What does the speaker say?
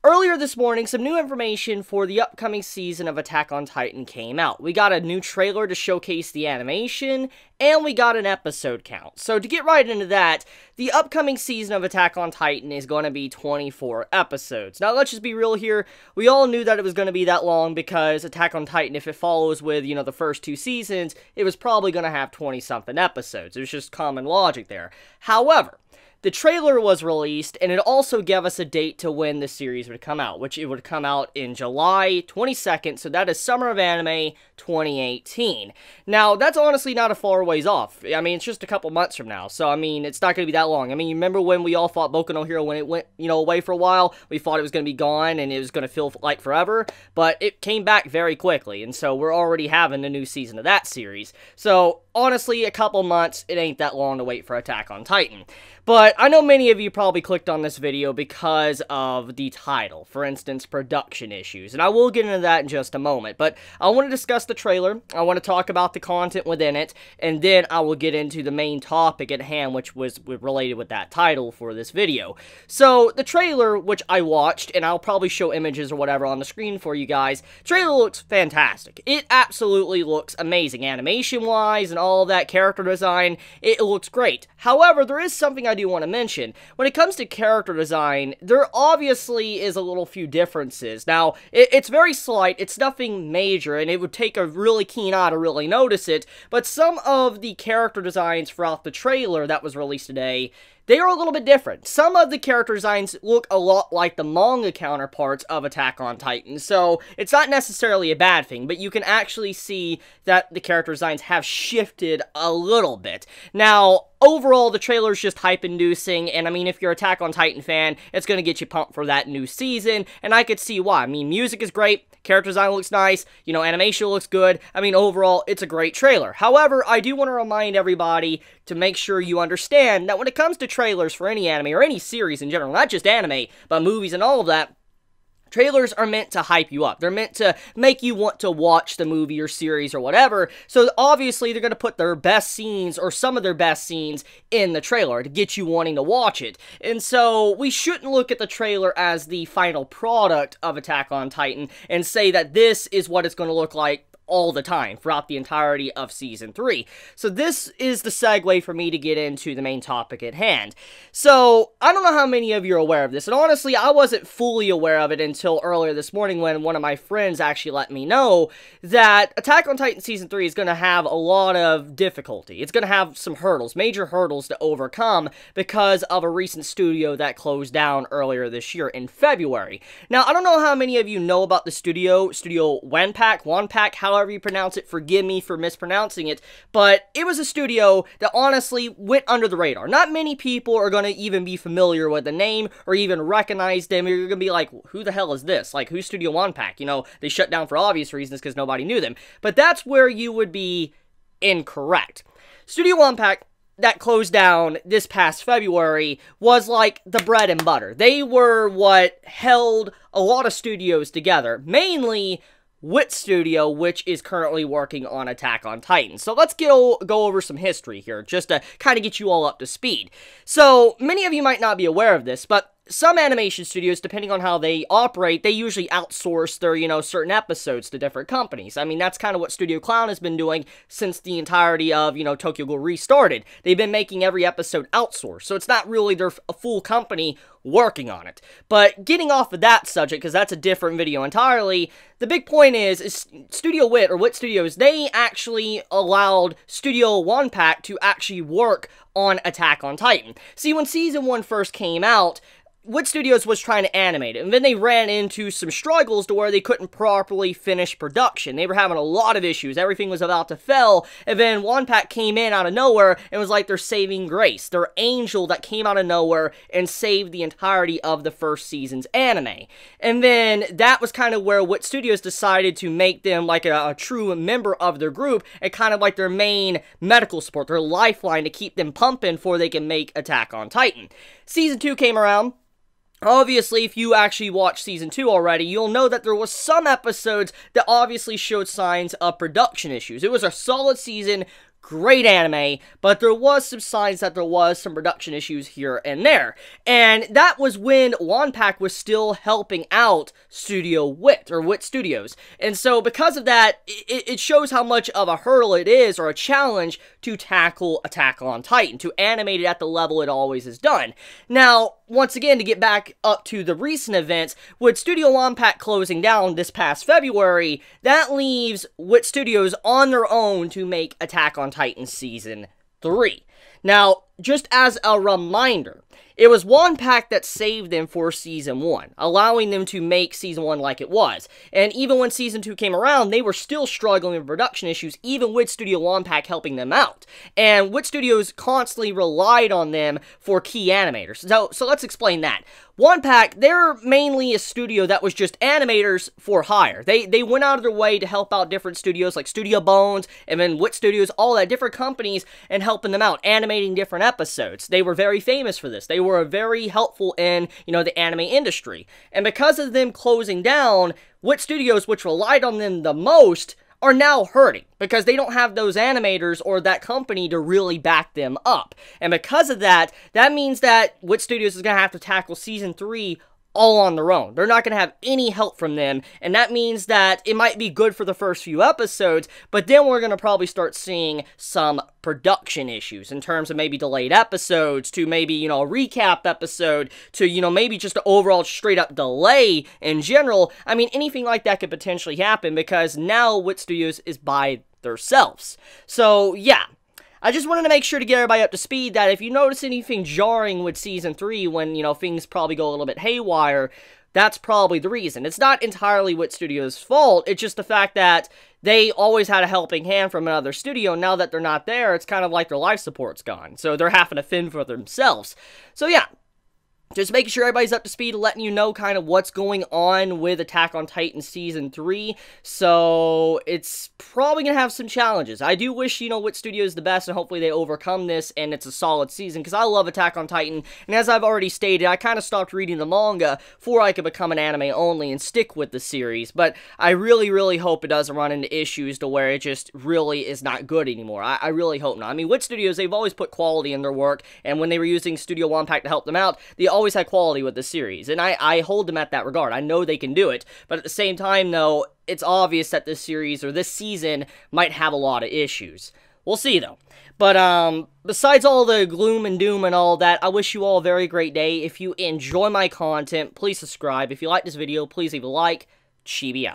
Earlier this morning, some new information for the upcoming season of Attack on Titan came out. We got a new trailer to showcase the animation, and we got an episode count. So to get right into that, the upcoming season of Attack on Titan is going to be 24 episodes. Now let's just be real here, we all knew that it was going to be that long because Attack on Titan, if it follows with, the first two seasons, it was probably going to have 20-something episodes. It was just common logic there. However, the trailer was released, and it also gave us a date to when the series would come out, which it would come out in July 22nd, so that is Summer of Anime 2018. Now, that's honestly not a far ways off. I mean, it's just a couple months from now, so, I mean, it's not going to be that long. I mean, you remember when we all thought Boku no Hero, when it went, away for a while, we thought it was going to be gone, and it was going to feel like forever, but it came back very quickly, and so we're already having a new season of that series. So, honestly, a couple months, it ain't that long to wait for Attack on Titan. But I know many of you probably clicked on this video because of the title, for instance, production issues, and I will get into that in just a moment, but I want to discuss the trailer, I want to talk about the content within it, and then I will get into the main topic at hand, which was related with that title for this video. So, the trailer, which I watched, and I'll probably show images or whatever on the screen for you guys, trailer looks fantastic. It absolutely looks amazing, animation-wise, and all that character design, it looks great. However, there is something I do want to mention. When it comes to character design, there obviously is a little few differences. Now, it's very slight, it's nothing major, and it would take a really keen eye to really notice it, but some of the character designs throughout the trailer that was released today, they are a little bit different. Some of the character designs look a lot like the manga counterparts of Attack on Titan, so it's not necessarily a bad thing, but you can actually see that the character designs have shifted a little bit. Now, overall, the trailer is just hype-inducing, and I mean, if you're an Attack on Titan fan, it's going to get you pumped for that new season, and I could see why. I mean, music is great, character design looks nice, animation looks good. I mean, overall, it's a great trailer. However, I do want to remind everybody to make sure you understand that when it comes to trailers for any anime, or any series in general, not just anime, but movies and all of that, trailers are meant to hype you up. They're meant to make you want to watch the movie or series or whatever. So obviously they're going to put their best scenes or some of their best scenes in the trailer to get you wanting to watch it. And so we shouldn't look at the trailer as the final product of Attack on Titan and say that this is what it's going to look like all the time throughout the entirety of Season 3. So this is the segue for me to get into the main topic at hand. So, I don't know how many of you are aware of this, and honestly, I wasn't fully aware of it until earlier this morning when one of my friends actually let me know that Attack on Titan Season 3 is going to have a lot of difficulty. It's going to have some hurdles, major hurdles to overcome because of a recent studio that closed down earlier this year in February. Now, I don't know how many of you know about the Studio Wonpac, however you pronounce it, forgive me for mispronouncing it, but it was a studio that honestly went under the radar. Not many people are going to even be familiar with the name or even recognize them. You're going to be like, who the hell is this? Like, who's Studio Wonpac? They shut down for obvious reasons because nobody knew them. But that's where you would be incorrect. Studio Wonpac, that closed down this past February, was like the bread and butter. They were what held a lot of studios together, mainly Wit Studio, which is currently working on Attack on Titan. So let's go over some history here, just to kind of get you all up to speed. So, many of you might not be aware of this, but some animation studios, depending on how they operate, they usually outsource their, certain episodes to different companies. I mean, that's kind of what Studio Clown has been doing since the entirety of, Tokyo Ghoul restarted. They've been making every episode outsourced, so it's not really their full company working on it. But getting off of that subject, because that's a different video entirely, the big point is Studio Wit, or Wit Studios, they actually allowed Studio Wonpac to actually work on Attack on Titan. See, when Season 1 first came out, Wit Studios was trying to animate it, and then they ran into some struggles to where they couldn't properly finish production. They were having a lot of issues, everything was about to fail, and then Wonpac came in out of nowhere and was like their saving grace, their angel that came out of nowhere and saved the entirety of the first season's anime. And then that was kind of where Wit Studios decided to make them like a true member of their group, and kind of like their main medical support, their lifeline to keep them pumping before they can make Attack on Titan. Season 2 came around. Obviously, if you actually watched Season 2 already, you'll know that there was some episodes that obviously showed signs of production issues. It was a solid season, great anime, but there was some signs that there was some production issues here and there. And that was when Wonpac was still helping out Studio Wit, or Wit Studios. And so because of that, it shows how much of a hurdle it is, or a challenge, to tackle Attack on Titan, to animate it at the level it always has done. Now, once again, to get back up to the recent events, with Studio Wonpac closing down this past February, that leaves Wit Studios on their own to make Attack on Titan Season 3. Now, just as a reminder, it was Wonpac that saved them for Season 1, allowing them to make Season 1 like it was. And even when Season 2 came around, they were still struggling with production issues, even with Studio Wonpac helping them out. And Wit Studios constantly relied on them for key animators. So let's explain that. Wonpac, they're mainly a studio that was just animators for hire. They went out of their way to help out different studios like Studio Bones, and then Wit Studios, all that, different companies, and helping them out, animating different episodes. They were very famous for this. They were very helpful in, the anime industry. And because of them closing down, Wit Studios, which relied on them the most, are now hurting because they don't have those animators or that company to really back them up. And because of that, that means that Wit Studios is going to have to tackle Season 3 all on their own. They're not going to have any help from them, and that means that it might be good for the first few episodes, but then we're going to probably start seeing some production issues in terms of maybe delayed episodes, to maybe, a recap episode, to, maybe just an overall straight-up delay in general. I mean, anything like that could potentially happen because now Wit Studios is by themselves. So, yeah. I just wanted to make sure to get everybody up to speed that if you notice anything jarring with Season 3 when, things probably go a little bit haywire, that's probably the reason. It's not entirely Wit Studios' fault, it's just the fact that they always had a helping hand from another studio. Now that they're not there, it's kind of like their life support's gone, so they're having to fend for themselves. So yeah. Just making sure everybody's up to speed, letting you know kind of what's going on with Attack on Titan Season 3. So, it's probably going to have some challenges. I do wish, Wit Studios the best, and hopefully they overcome this, and it's a solid season, because I love Attack on Titan, and as I've already stated, I kind of stopped reading the manga before I could become an anime only and stick with the series, but I really, really hope it doesn't run into issues to where it just really is not good anymore. I really hope not. I mean, Wit Studios, they've always put quality in their work, and when they were using Studio Wonpac to help them out, they always had quality with the series, and I hold them at that regard. I know they can do it, but at the same time, though, it's obvious that this series, or this season, might have a lot of issues. We'll see, though. But, besides all the gloom and doom and all that, I wish you all a very great day. If you enjoy my content, please subscribe. If you like this video, please leave a like. Chibi out.